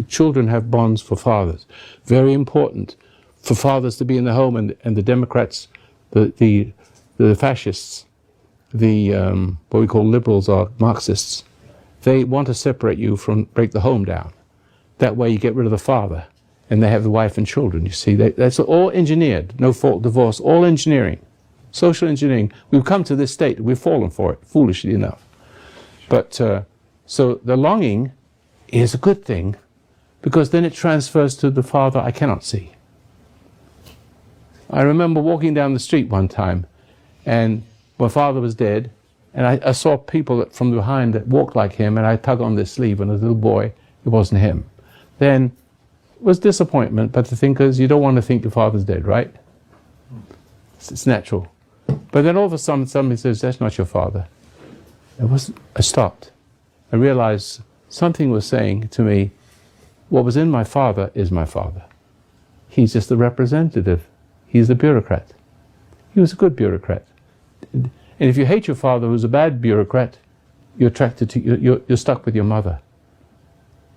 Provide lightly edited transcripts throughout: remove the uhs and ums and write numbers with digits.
children have bonds for fathers. Very important for fathers to be in the home, and the Democrats, the fascists, what we call liberals or Marxists, they want to separate you break the home down. That way you get rid of the father, and they have the wife and children, you see. That's all engineered, no fault divorce, all engineering, social engineering. We've come to this state, we've fallen for it, foolishly enough. But, so the longing is a good thing, because then it transfers to the father I cannot see. I remember walking down the street one time, and my father was dead, and I saw people from behind that walked like him, and I tugged on their sleeve, and as a little boy, it wasn't him. Then it was disappointment, but the thing is, you don't want to think your father's dead, right? It's natural. But then all of a sudden, somebody says, that's not your father. I stopped. I realized something was saying to me, what was in my father is my father. He's just the representative. He's the bureaucrat. He was a good bureaucrat. And if you hate your father, who's a bad bureaucrat, you're stuck with your mother,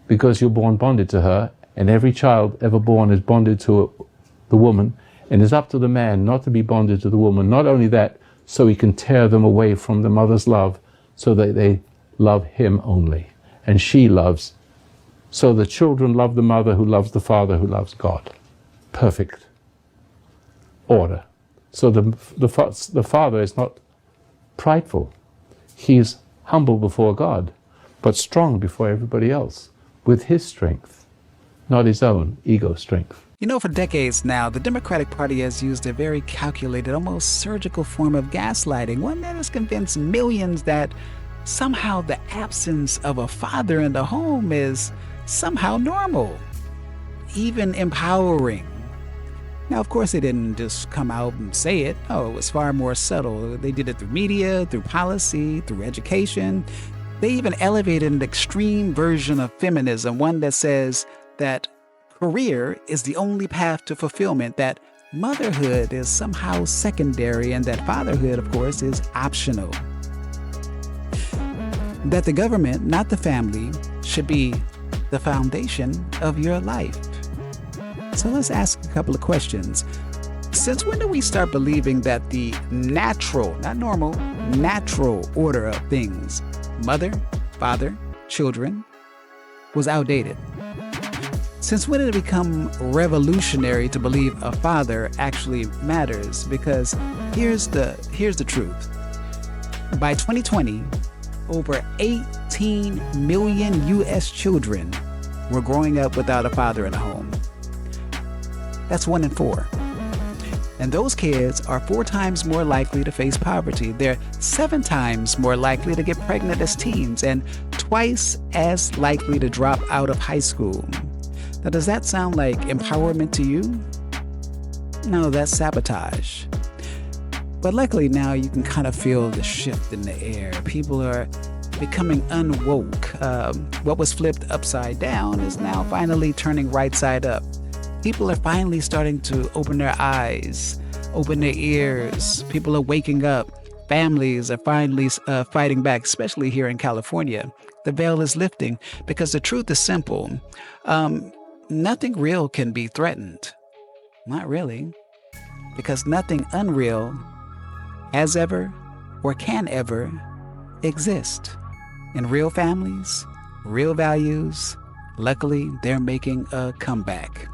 because you're born bonded to her, and every child ever born is bonded to the woman, and it's up to the man not to be bonded to the woman. Not only that, so he can tear them away from the mother's love, so that they love him only, and she loves. So the children love the mother who loves the father who loves God. Perfect order. So the father is not prideful. He is humble before God, but strong before everybody else, with his strength, not his own ego strength. You know, for decades now, the Democratic Party has used a very calculated, almost surgical form of gaslighting, one that has convinced millions that somehow the absence of a father in the home is somehow normal, even empowering. Now, of course, they didn't just come out and say it. No, it was far more subtle. They did it through media, through policy, through education. They even elevated an extreme version of feminism, one that says that career is the only path to fulfillment, that motherhood is somehow secondary, and that fatherhood, of course, is optional. That the government, not the family, should be the foundation of your life. So let's ask a couple of questions. Since when do we start believing that the natural, not normal, natural order of things, mother, father, children, was outdated? Since when did it become revolutionary to believe a father actually matters? Because here's the truth. By 2020, over 18 million U.S. children were growing up without a father in the home. That's 1 in 4. And those kids are 4 times more likely to face poverty. They're 7 times more likely to get pregnant as teens, and twice as likely to drop out of high school. Now, does that sound like empowerment to you? No, that's sabotage. But luckily now you can kind of feel the shift in the air. People are becoming unwoke. What was flipped upside down is now finally turning right side up. People are finally starting to open their eyes, open their ears. People are waking up. Families are finally fighting back, especially here in California. The veil is lifting because the truth is simple. Nothing real can be threatened. Not really. Because nothing unreal has ever or can ever exist. In real families, real values, luckily they're making a comeback.